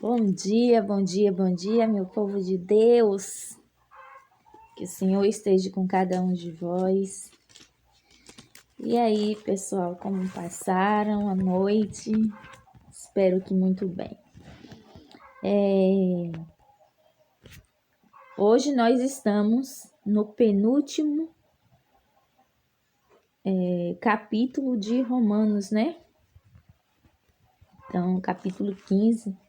Bom dia, bom dia, bom dia, meu povo de Deus. Que o Senhor esteja com cada um de vós. E aí, pessoal, como passaram a noite? Espero que muito bem. Hoje nós estamos no penúltimo capítulo de Romanos, né? Então, capítulo 15,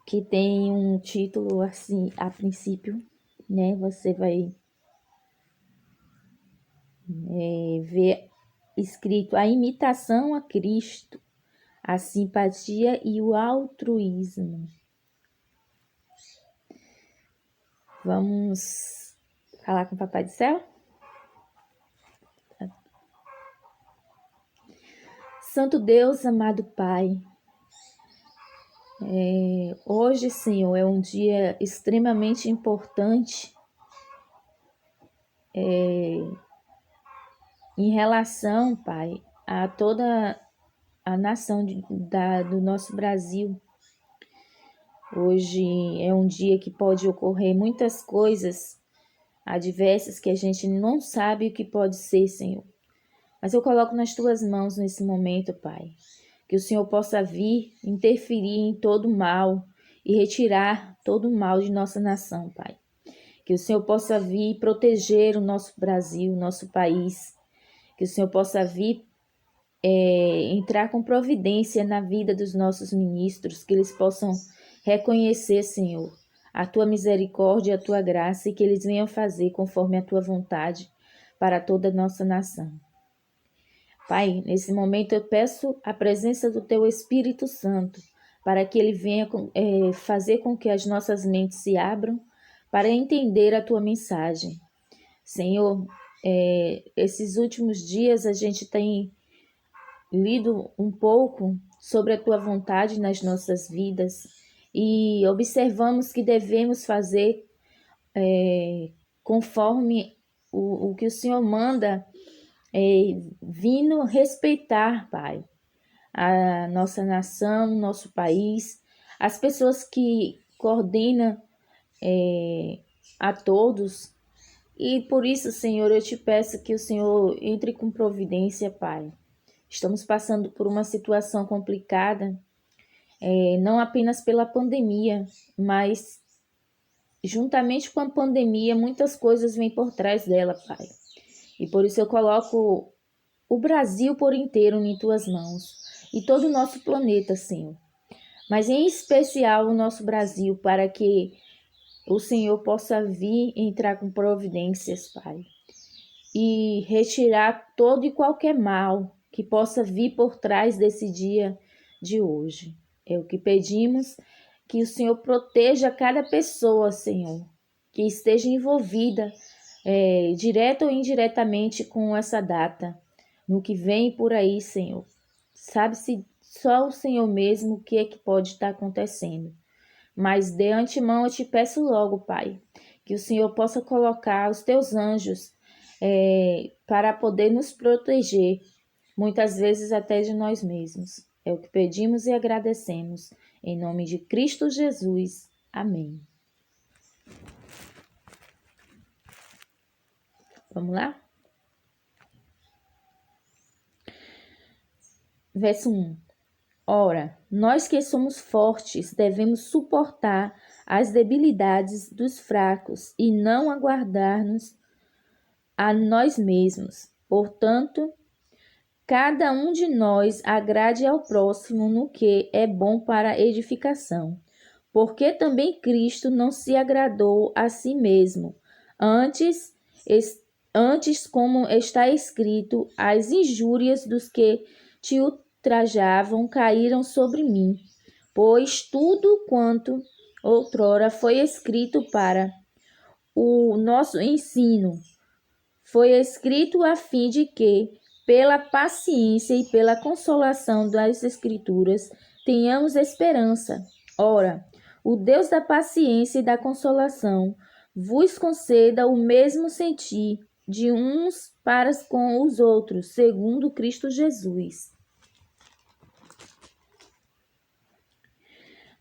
que tem um título assim, a princípio, né? Você vai ver escrito a imitação a Cristo, a simpatia e o altruísmo. Vamos falar com o Papai do Céu? Santo Deus, amado Pai, hoje, Senhor, é um dia extremamente importante em relação, Pai, a toda a nação do nosso Brasil. Hoje é um dia que pode ocorrer muitas coisas adversas que a gente não sabe o que pode ser, Senhor. Mas eu coloco nas tuas mãos nesse momento, Pai, que o Senhor possa vir interferir em todo o mal e retirar todo o mal de nossa nação, Pai. Que o Senhor possa vir proteger o nosso Brasil, o nosso país. Que o Senhor possa vir entrar com providência na vida dos nossos ministros, que eles possam reconhecer, Senhor, a tua misericórdia e a tua graça e que eles venham fazer conforme a tua vontade para toda a nossa nação. Pai, nesse momento eu peço a presença do teu Espírito Santo para que ele venha fazer com que as nossas mentes se abram para entender a tua mensagem. Senhor, esses últimos dias a gente tem lido um pouco sobre a tua vontade nas nossas vidas e observamos que devemos fazer conforme o que o Senhor manda, vindo respeitar, Pai, a nossa nação, nosso país, as pessoas que coordenam a todos. E por isso, Senhor, eu te peço que o Senhor entre com providência, Pai. Estamos passando por uma situação complicada, não apenas pela pandemia, mas juntamente com a pandemia, muitas coisas vêm por trás dela, Pai. E por isso eu coloco o Brasil por inteiro em tuas mãos e todo o nosso planeta, Senhor. Mas em especial o nosso Brasil, para que o Senhor possa vir entrar com providências, Pai, e retirar todo e qualquer mal que possa vir por trás desse dia de hoje. É o que pedimos, que o Senhor proteja cada pessoa, Senhor, que esteja envolvida, direta ou indiretamente com essa data, no que vem por aí, Senhor. Sabe-se só o Senhor mesmo o que é que pode estar acontecendo. Mas de antemão eu te peço logo, Pai, que o Senhor possa colocar os teus anjos para poder nos proteger, muitas vezes até de nós mesmos. É o que pedimos e agradecemos. Em nome de Cristo Jesus. Amém. Vamos lá? Verso 1. Ora, nós que somos fortes devemos suportar as debilidades dos fracos e não aguardar-nos a nós mesmos. Portanto, cada um de nós agrade ao próximo no que é bom para a edificação. Porque também Cristo não se agradou a si mesmo. Antes, como está escrito, as injúrias dos que te ultrajavam caíram sobre mim. Pois tudo quanto outrora foi escrito para o nosso ensino, foi escrito a fim de que, pela paciência e pela consolação das Escrituras, tenhamos esperança. Ora, o Deus da paciência e da consolação vos conceda o mesmo sentir de uns para com os outros, segundo Cristo Jesus.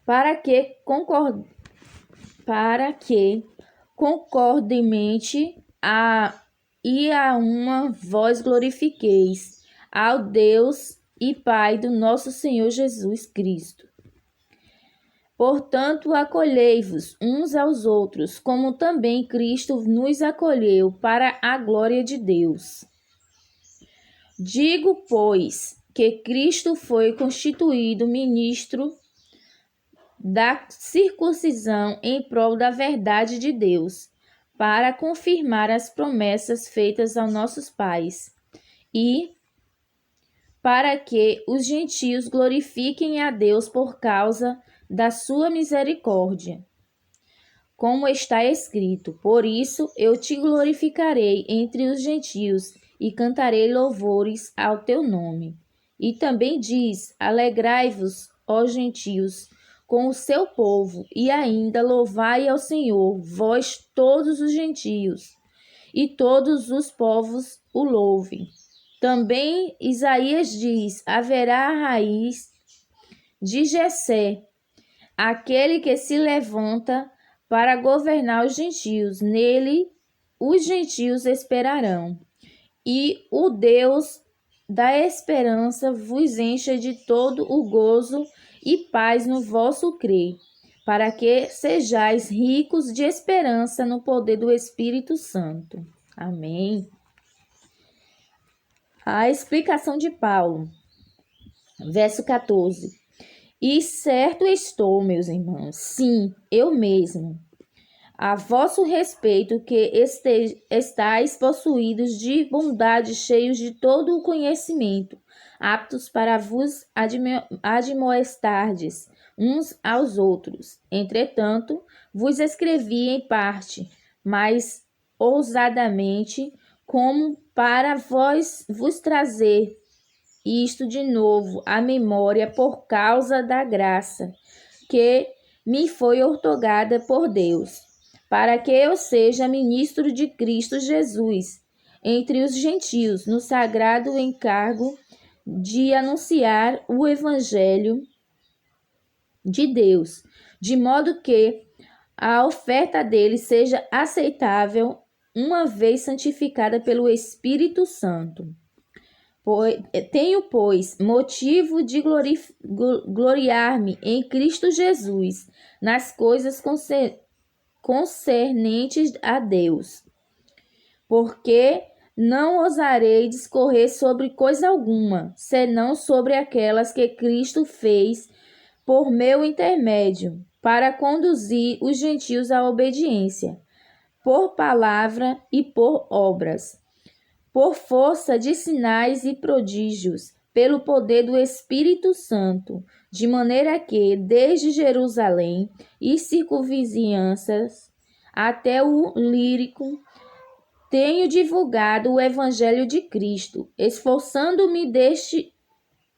para que concordemente a uma voz glorifiqueis ao Deus e Pai do nosso Senhor Jesus Cristo. Portanto, acolhei-vos uns aos outros, como também Cristo nos acolheu para a glória de Deus. Digo, pois, que Cristo foi constituído ministro da circuncisão em prol da verdade de Deus, para confirmar as promessas feitas aos nossos pais, e para que os gentios glorifiquem a Deus por causa da sua misericórdia. Como está escrito: por isso eu te glorificarei entre os gentios e cantarei louvores ao teu nome. E também diz: alegrai-vos, ó gentios, com o seu povo, e ainda louvai ao Senhor, vós todos os gentios, e todos os povos o louvem. Também Isaías diz: haverá a raiz de Jessé, aquele que se levanta para governar os gentios. Nele os gentios esperarão. E o Deus da esperança vos encha de todo o gozo e paz no vosso crer, para que sejais ricos de esperança no poder do Espírito Santo. Amém. A explicação de Paulo, verso 14. E certo estou, meus irmãos, sim, eu mesmo, a vosso respeito, que estáis possuídos de bondade, cheios de todo o conhecimento, aptos para vos admoestardes uns aos outros. Entretanto, vos escrevi em parte, mais ousadamente, como para vos trazer isto de novo à memória por causa da graça que me foi outorgada por Deus, para que eu seja ministro de Cristo Jesus entre os gentios, no sagrado encargo de anunciar o evangelho de Deus, de modo que a oferta dele seja aceitável, uma vez santificada pelo Espírito Santo. Tenho, pois, motivo de gloriar-me em Cristo Jesus, nas coisas concernentes a Deus, porque não ousarei discorrer sobre coisa alguma, senão sobre aquelas que Cristo fez por meu intermédio, para conduzir os gentios à obediência, por palavra e por obras, por força de sinais e prodígios, pelo poder do Espírito Santo, de maneira que, desde Jerusalém e circunvizinhanças até o Lírico, tenho divulgado o Evangelho de Cristo, esforçando-me deste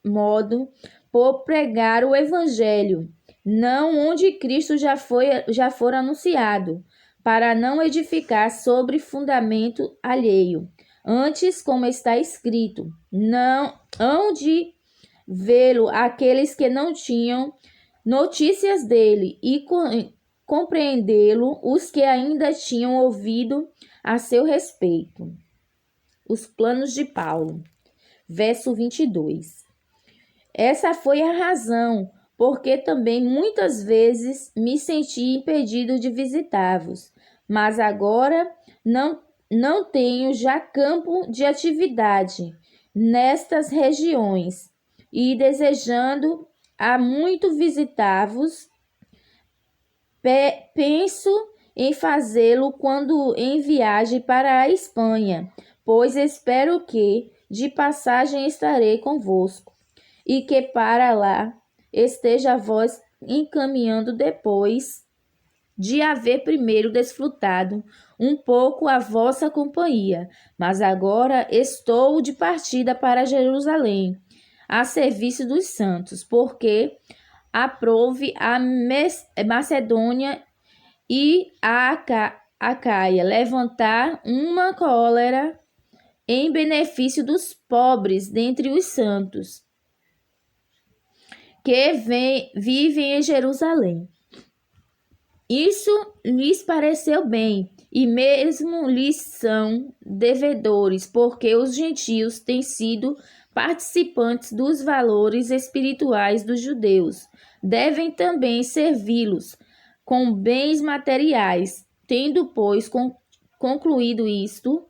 modo por pregar o Evangelho, não onde Cristo já for anunciado, para não edificar sobre fundamento alheio. Antes, como está escrito, não hão de vê-lo aqueles que não tinham notícias dele, e compreendê-lo os que ainda tinham ouvido a seu respeito. Os planos de Paulo, verso 22. Essa foi a razão porque também muitas vezes me senti impedido de visitar-vos, mas agora não tenho já campo de atividade nestas regiões, e desejando há muito visitar-vos, penso em fazê-lo quando em viagem para a Espanha, pois espero que de passagem estarei convosco, e que para lá esteja vós encaminhando depois de haver primeiro desfrutado um pouco a vossa companhia. Mas agora estou de partida para Jerusalém, a serviço dos santos, porque aprouve a Macedônia e a Acaia levantar uma cólera em benefício dos pobres dentre os santos, que vivem em Jerusalém. Isso lhes pareceu bem, e mesmo lhes são devedores, porque os gentios têm sido participantes dos valores espirituais dos judeus. Devem também servi-los com bens materiais, tendo, pois, concluído isto,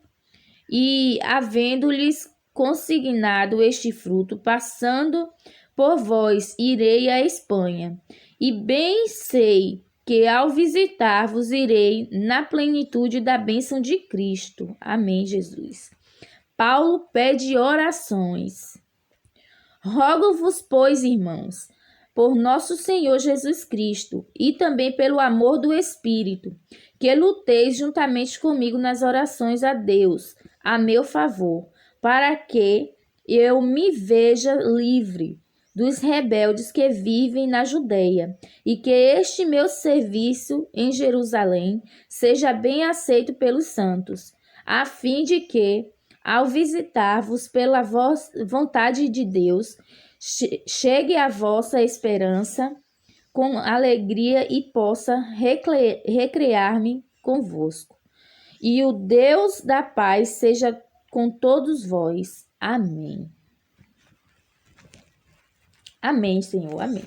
e havendo-lhes consignado este fruto, passando por vós, irei à Espanha. E bem sei que ao visitar-vos irei na plenitude da bênção de Cristo. Amém, Jesus. Paulo pede orações. Rogo-vos, pois, irmãos, por nosso Senhor Jesus Cristo e também pelo amor do Espírito, que luteis juntamente comigo nas orações a Deus, a meu favor, para que eu me veja livre dos rebeldes que vivem na Judeia, e que este meu serviço em Jerusalém seja bem aceito pelos santos, a fim de que, ao visitar-vos pela vontade de Deus, chegue a vossa esperança com alegria e possa recrear-me convosco. E o Deus da paz seja com todos vós. Amém. Amém, Senhor, amém.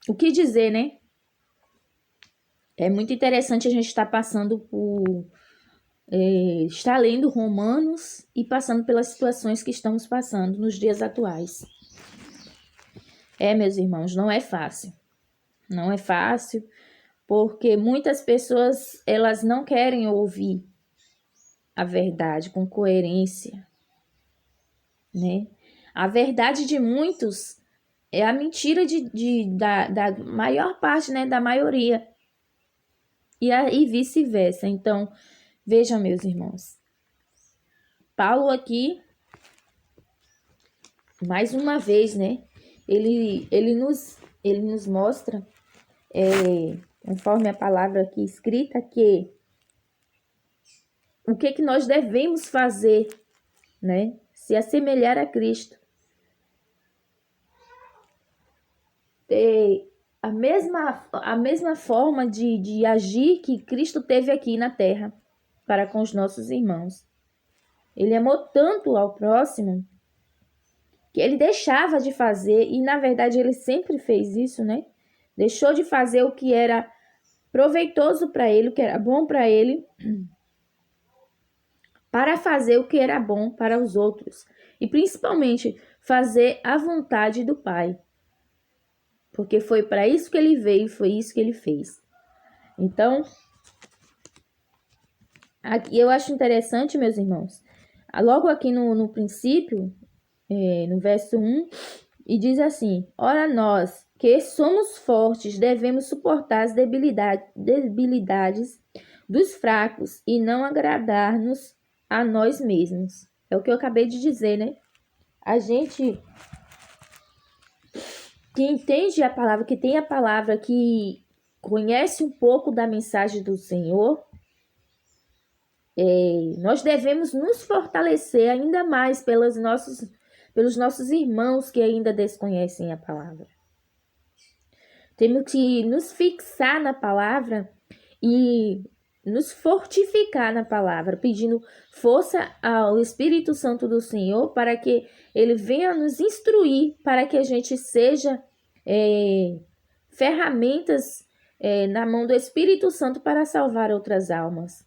O que dizer, né? É muito interessante a gente estar passando por... estar lendo Romanos e passando pelas situações que estamos passando nos dias atuais. Meus irmãos, não é fácil. Não é fácil, porque muitas pessoas, elas não querem ouvir a verdade com coerência, né? A verdade de muitos é a mentira da maior parte, né? Da maioria. E vice-versa. Então, vejam, meus irmãos. Paulo aqui, mais uma vez, né? Ele nos mostra, conforme a palavra aqui escrita, que o que nós devemos fazer, né? Se assemelhar a Cristo. Ter a mesma forma de agir que Cristo teve aqui na terra para com os nossos irmãos. Ele amou tanto ao próximo que ele deixava de fazer, e na verdade ele sempre fez isso, né? Deixou de fazer o que era proveitoso para ele, o que era bom para ele, para fazer o que era bom para os outros. E principalmente fazer a vontade do Pai. Porque foi para isso que ele veio, foi isso que ele fez. Então, aqui eu acho interessante, meus irmãos, logo aqui no princípio, no verso 1, e diz assim: ora nós, que somos fortes, devemos suportar as debilidades dos fracos e não agradar-nos a nós mesmos. É o que eu acabei de dizer, né? A gente que entende a palavra, que tem a palavra, que conhece um pouco da mensagem do Senhor, nós devemos nos fortalecer ainda mais pelos nossos irmãos que ainda desconhecem a palavra. Temos que nos fixar na palavra e nos fortificar na palavra, pedindo força ao Espírito Santo do Senhor para que ele venha nos instruir, para que a gente seja ferramentas na mão do Espírito Santo para salvar outras almas.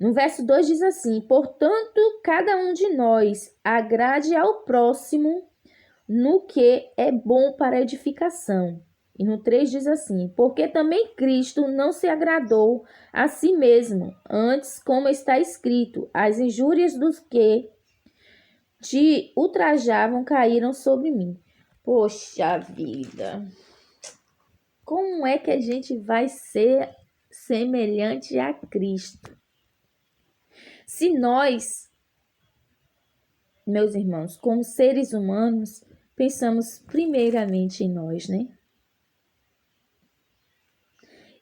No verso 2 diz assim: portanto, cada um de nós agrade ao próximo no que é bom para edificação. E no 3 diz assim: porque também Cristo não se agradou a si mesmo, antes, como está escrito, as injúrias dos que te ultrajavam caíram sobre mim. Poxa vida! Como é que a gente vai ser semelhante a Cristo? Se nós, meus irmãos, como seres humanos, pensamos primeiramente em nós, né?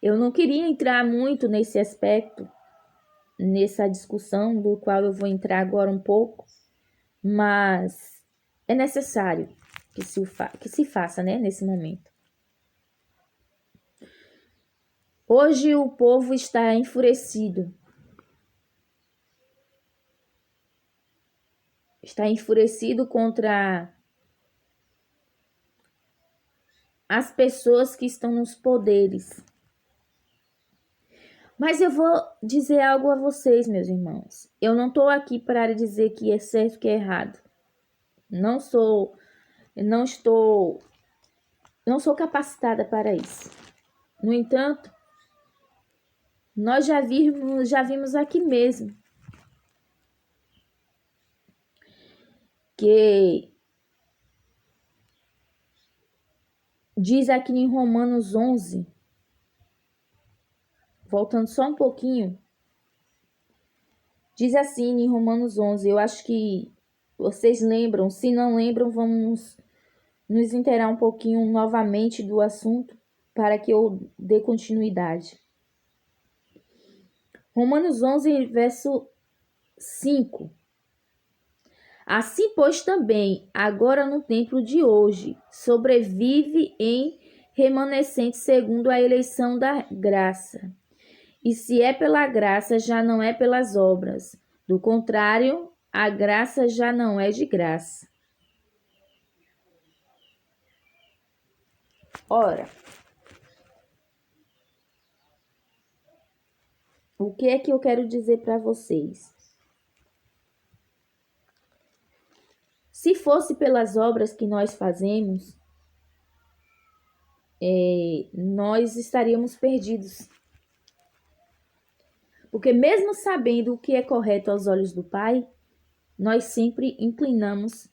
Eu não queria entrar muito nesse aspecto, nessa discussão, do qual eu vou entrar agora um pouco, mas é necessário que se faça, né, nesse momento. Hoje o povo está enfurecido. Está enfurecido contra as pessoas que estão nos poderes. Mas eu vou dizer algo a vocês, meus irmãos. Eu não estou aqui para dizer que é certo e que é errado. Não sou capacitada para isso. No entanto, nós já vimos aqui mesmo que diz aqui em Romanos 11, voltando só um pouquinho, diz assim em Romanos 11, eu acho que vocês lembram, se não lembram, vamos nos inteirar um pouquinho novamente do assunto para que eu dê continuidade. Romanos 11, verso 5. Assim, pois, também, agora no tempo de hoje, sobrevive em remanescente segundo a eleição da graça. E se é pela graça, já não é pelas obras. Do contrário, a graça já não é de graça. Ora, o que é que eu quero dizer para vocês? Se fosse pelas obras que nós fazemos, nós estaríamos perdidos. Porque mesmo sabendo o que é correto aos olhos do Pai, nós sempre inclinamos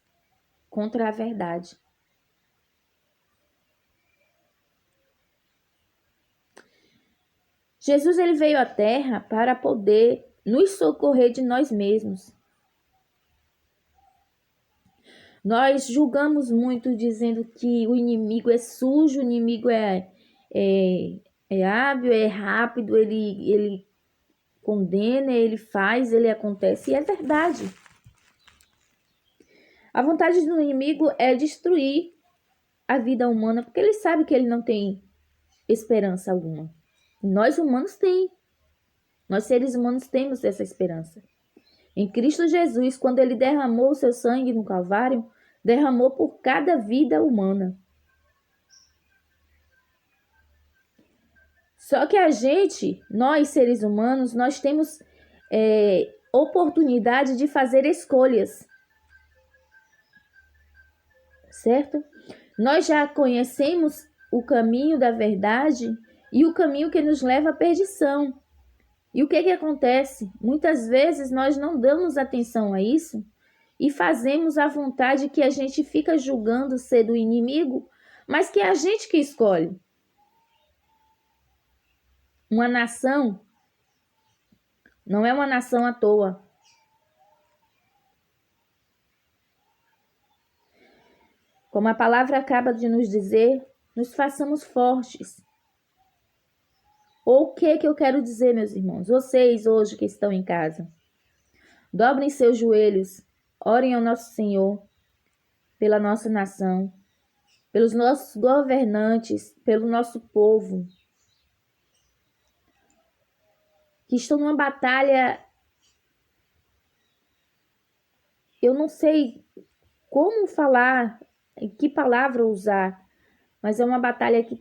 contra a verdade. Jesus ele veio à Terra para poder nos socorrer de nós mesmos. Nós julgamos muito dizendo que o inimigo é sujo, o inimigo é hábil, é rápido, ele condena, ele faz, ele acontece, e é verdade. A vontade do inimigo é destruir a vida humana, porque ele sabe que ele não tem esperança alguma. Nós humanos temos. Nós seres humanos temos essa esperança. Em Cristo Jesus, quando ele derramou o seu sangue no Calvário, derramou por cada vida humana. Só que nós seres humanos, nós temos oportunidade de fazer escolhas. Certo? Nós já conhecemos o caminho da verdade e o caminho que nos leva à perdição. E o que acontece? Muitas vezes nós não damos atenção a isso e fazemos a vontade que a gente fica julgando ser do inimigo, mas que é a gente que escolhe. Uma nação não é uma nação à toa. Como a palavra acaba de nos dizer, nos façamos fortes. Ou o que eu quero dizer, meus irmãos? Vocês hoje que estão em casa, dobrem seus joelhos, orem ao nosso Senhor, pela nossa nação, pelos nossos governantes, pelo nosso povo, que estão numa batalha. Eu não sei como falar, que palavra usar, mas é uma batalha que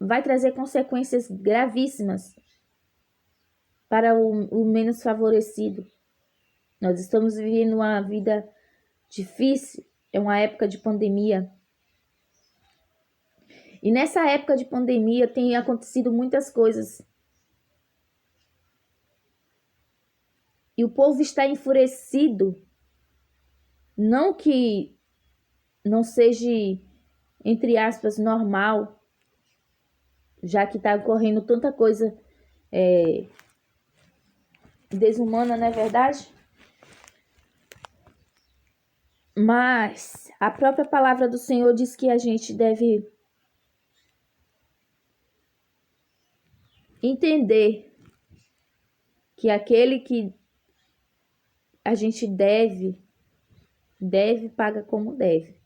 vai trazer consequências gravíssimas para o menos favorecido. Nós estamos vivendo uma vida difícil, é uma época de pandemia. E nessa época de pandemia tem acontecido muitas coisas. E o povo está enfurecido. Não que não seja, entre aspas, normal, já que está ocorrendo tanta coisa desumana, não é verdade? Mas a própria palavra do Senhor diz que a gente deve entender que aquele que a gente deve, paga como deve.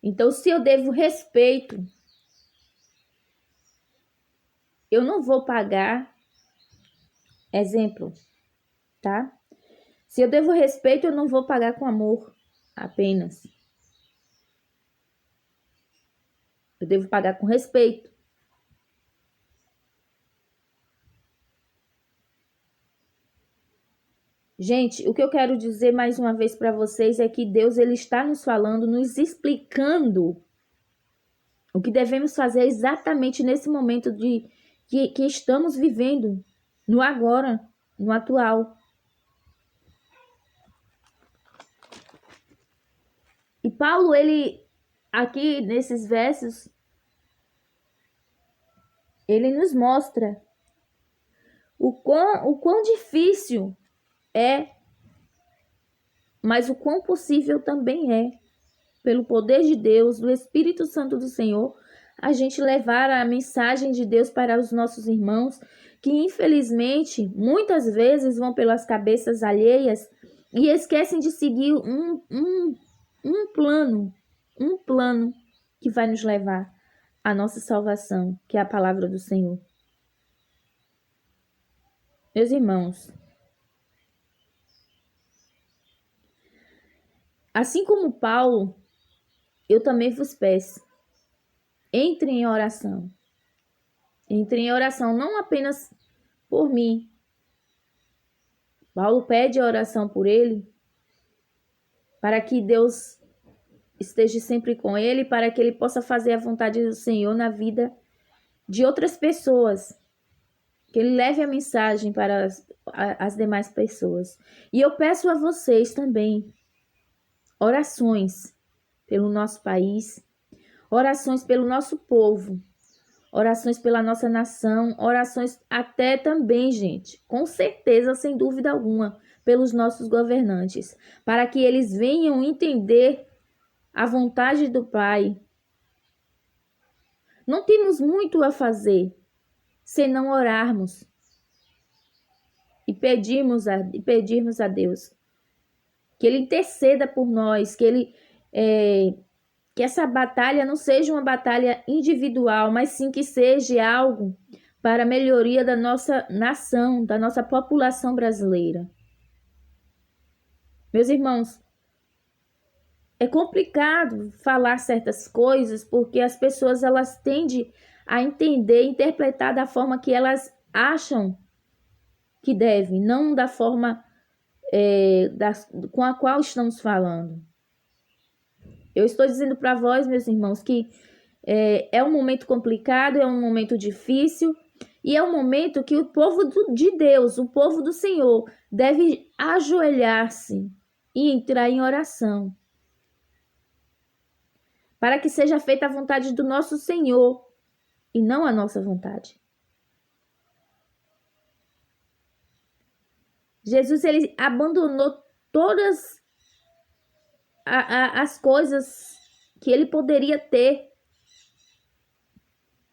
Então, se eu devo respeito, eu não vou pagar, exemplo, tá? Se eu devo respeito, eu não vou pagar com amor apenas. Eu devo pagar com respeito. Gente, o que eu quero dizer mais uma vez para vocês é que Deus ele está nos falando, nos explicando o que devemos fazer exatamente nesse momento que estamos vivendo, no agora, no atual. E Paulo, ele, aqui nesses versos, ele nos mostra o quão difícil é, mas o quão possível também é, pelo poder de Deus, do Espírito Santo do Senhor, a gente levar a mensagem de Deus para os nossos irmãos, que infelizmente, muitas vezes vão pelas cabeças alheias e esquecem de seguir um plano que vai nos levar à nossa salvação, que é a palavra do Senhor. Meus irmãos, assim como Paulo, eu também vos peço, entre em oração. Entre em oração, não apenas por mim. Paulo pede a oração por ele, para que Deus esteja sempre com ele, para que ele possa fazer a vontade do Senhor na vida de outras pessoas. Que ele leve a mensagem para as demais pessoas. E eu peço a vocês também orações pelo nosso país, orações pelo nosso povo, orações pela nossa nação, orações até também, gente, com certeza, sem dúvida alguma, pelos nossos governantes, para que eles venham entender a vontade do Pai. Não temos muito a fazer, senão orarmos e pedirmos a Deus que Ele interceda por nós, que essa batalha não seja uma batalha individual, mas sim que seja algo para a melhoria da nossa nação, da nossa população brasileira. Meus irmãos, é complicado falar certas coisas porque as pessoas elas tendem a entender, interpretar da forma que elas acham que devem, não da forma com a qual estamos falando. Eu estou dizendo para vós, meus irmãos, que é um momento complicado, é um momento difícil e é um momento que o povo de Deus, o povo do Senhor, deve ajoelhar-se e entrar em oração para que seja feita a vontade do nosso Senhor e não a nossa vontade. Jesus ele abandonou todas as coisas que ele poderia ter.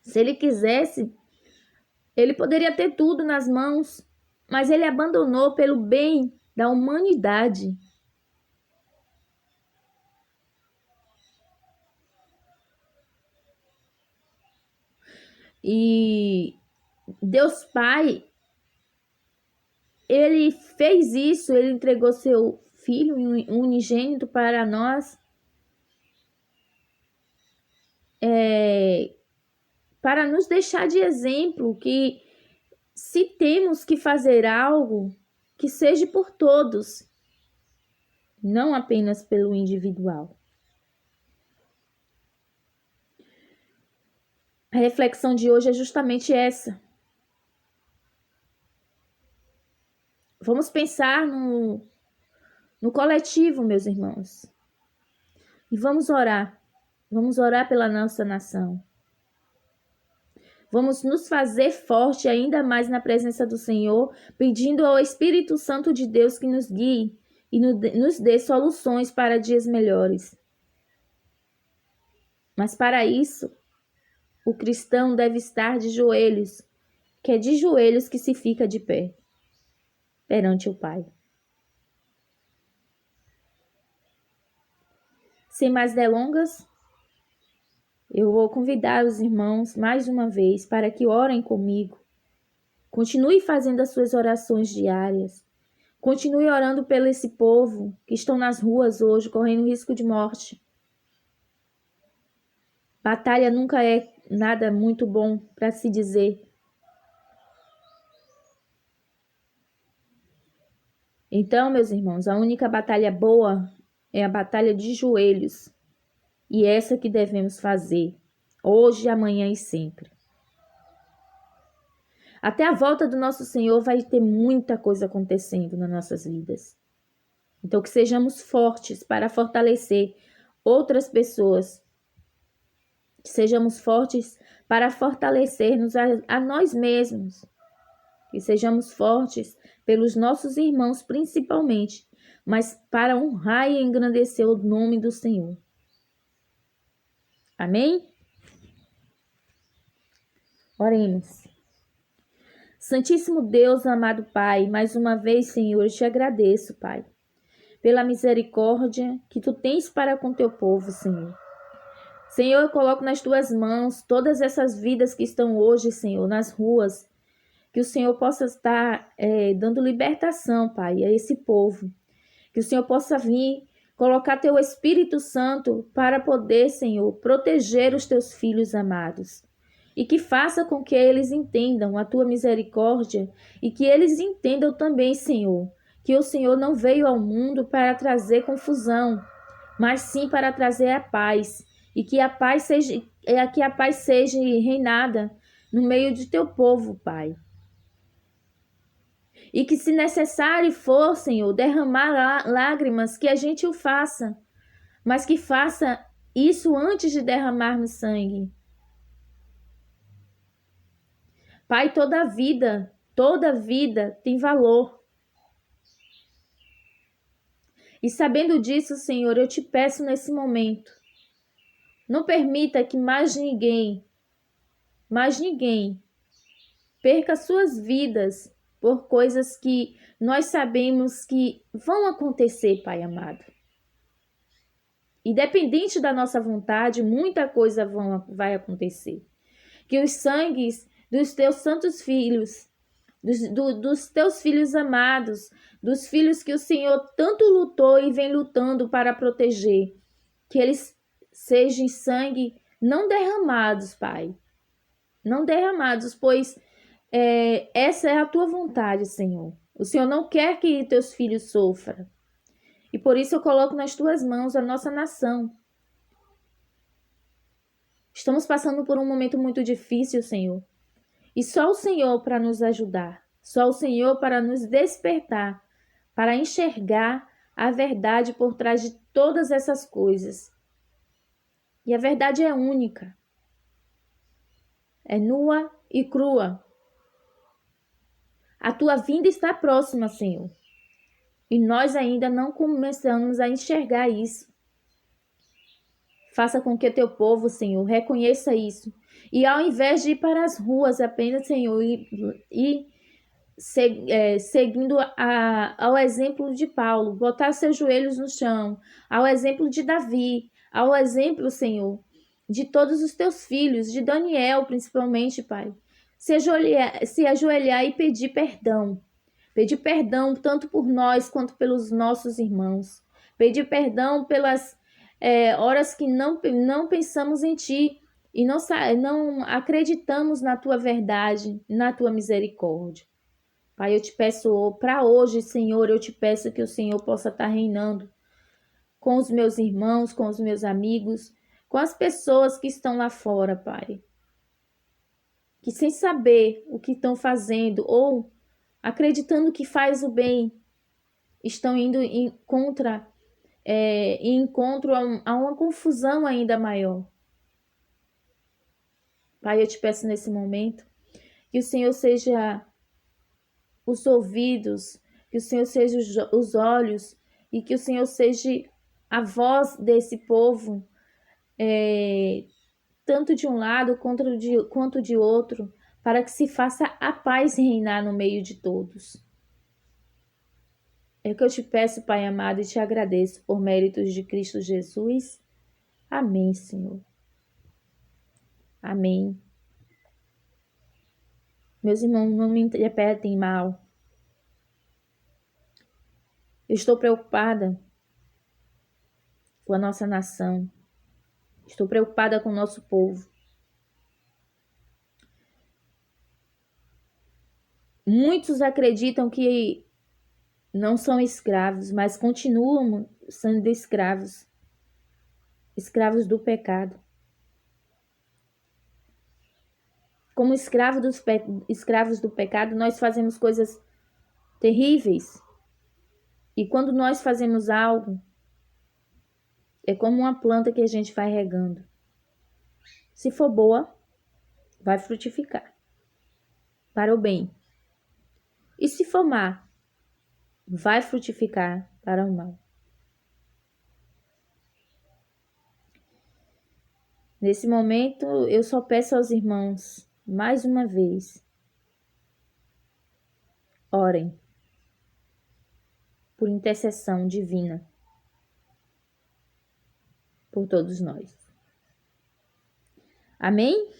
Se ele quisesse, ele poderia ter tudo nas mãos, mas ele abandonou pelo bem da humanidade. E Deus Pai, ele fez isso, ele entregou seu Filho unigênito para nós, para nos deixar de exemplo que se temos que fazer algo, que seja por todos, não apenas pelo individual. A reflexão de hoje é justamente essa. Vamos pensar no coletivo, meus irmãos. E vamos orar. Vamos orar pela nossa nação. Vamos nos fazer forte ainda mais na presença do Senhor, pedindo ao Espírito Santo de Deus que nos guie e nos dê soluções para dias melhores. Mas para isso, o cristão deve estar de joelhos que é de joelhos que se fica de pé perante o Pai. Sem mais delongas, eu vou convidar os irmãos mais uma vez para que orem comigo. Continue fazendo as suas orações diárias. Continue orando pelo esse povo que estão nas ruas hoje, correndo risco de morte. Batalha nunca é nada muito bom para se dizer. Então, meus irmãos, a única batalha boa é a batalha de joelhos. E essa que devemos fazer, hoje, amanhã e sempre. Até a volta do nosso Senhor vai ter muita coisa acontecendo nas nossas vidas. Então, que sejamos fortes para fortalecer outras pessoas. Que sejamos fortes para fortalecer-nos a nós mesmos. Que sejamos fortes pelos nossos irmãos principalmente, mas para honrar e engrandecer o nome do Senhor. Amém? Oremos. Santíssimo Deus, amado Pai, mais uma vez, Senhor, eu te agradeço, Pai, pela misericórdia que tu tens para com teu povo, Senhor. Senhor, eu coloco nas tuas mãos todas essas vidas que estão hoje, Senhor, nas ruas, que o Senhor possa estar dando libertação, Pai, a esse povo. Que o Senhor possa vir, colocar teu Espírito Santo para poder, Senhor, proteger os teus filhos amados. E que faça com que eles entendam a tua misericórdia e que eles entendam também, Senhor, que o Senhor não veio ao mundo para trazer confusão, mas sim para trazer a paz. E que a paz seja reinada no meio de teu povo, Pai. E que, se necessário for, Senhor, derramar lágrimas, que a gente o faça, mas que faça isso antes de derramarmos sangue. Pai, toda vida tem valor. E sabendo disso, Senhor, eu te peço nesse momento, não permita que mais ninguém perca suas vidas por coisas que nós sabemos que vão acontecer, Pai amado. Independente da nossa vontade, muita coisa vai acontecer. Que os sangues dos teus santos filhos, dos teus filhos amados, dos filhos que o Senhor tanto lutou e vem lutando para proteger, que eles sejam sangue não derramados, Pai. Não derramados, pois essa é a tua vontade, Senhor. O Senhor não quer que teus filhos sofram. E por isso eu coloco nas tuas mãos a nossa nação. Estamos passando por um momento muito difícil, Senhor. E só o Senhor para nos ajudar. Só o Senhor para nos despertar, para enxergar a verdade por trás de todas essas coisas. E a verdade é única. É nua e crua. A tua vinda está próxima, Senhor. E nós ainda não começamos a enxergar isso. Faça com que teu povo, Senhor, reconheça isso. E ao invés de ir para as ruas apenas, Senhor, seguindo ao exemplo de Paulo, botar seus joelhos no chão, ao exemplo de Davi, ao exemplo, Senhor, de todos os teus filhos, de Daniel principalmente, Pai. Se ajoelhar e pedir perdão. Pedir perdão tanto por nós quanto pelos nossos irmãos. Pedir perdão pelas horas que não pensamos em Ti e não acreditamos na Tua verdade, na Tua misericórdia. Pai, eu te peço para hoje, Senhor, eu te peço que o Senhor possa estar reinando com os meus irmãos, com os meus amigos, com as pessoas que estão lá fora, Pai. Que sem saber o que estão fazendo ou acreditando que faz o bem, estão indo em encontro a uma confusão ainda maior. Pai, eu te peço nesse momento que o Senhor seja os ouvidos, que o Senhor seja os olhos e que o Senhor seja a voz desse povo, tanto de um lado quanto de outro, para que se faça a paz reinar no meio de todos. É o que eu te peço, Pai amado, e te agradeço por méritos de Cristo Jesus. Amém, Senhor. Amém. Meus irmãos, não me interpretem mal. Eu estou preocupada com a nossa nação. Estou preocupada com o nosso povo. Muitos acreditam que não são escravos, mas continuam sendo escravos. Escravos do pecado. Como escravos do pecado, nós fazemos coisas terríveis. E quando nós fazemos algo, é como uma planta que a gente vai regando. Se for boa, vai frutificar para o bem. E se for má, vai frutificar para o mal. Nesse momento, eu só peço aos irmãos, mais uma vez, orem por intercessão divina por todos nós. Amém?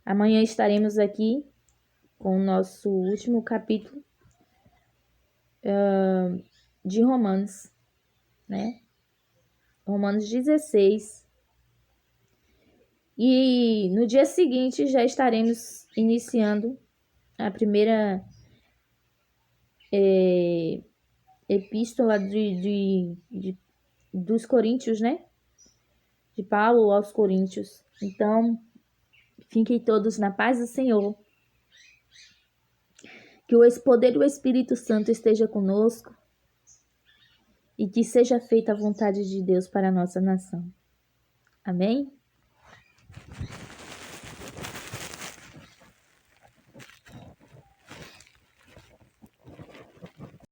Amanhã estaremos aqui com o nosso último capítulo de Romanos, né? Romanos 16. E no dia seguinte já estaremos iniciando a primeira epístola dos Coríntios, né? De Paulo aos Coríntios. Então, fiquem todos na paz do Senhor. Que o poder do Espírito Santo esteja conosco e que seja feita a vontade de Deus para a nossa nação. Amém?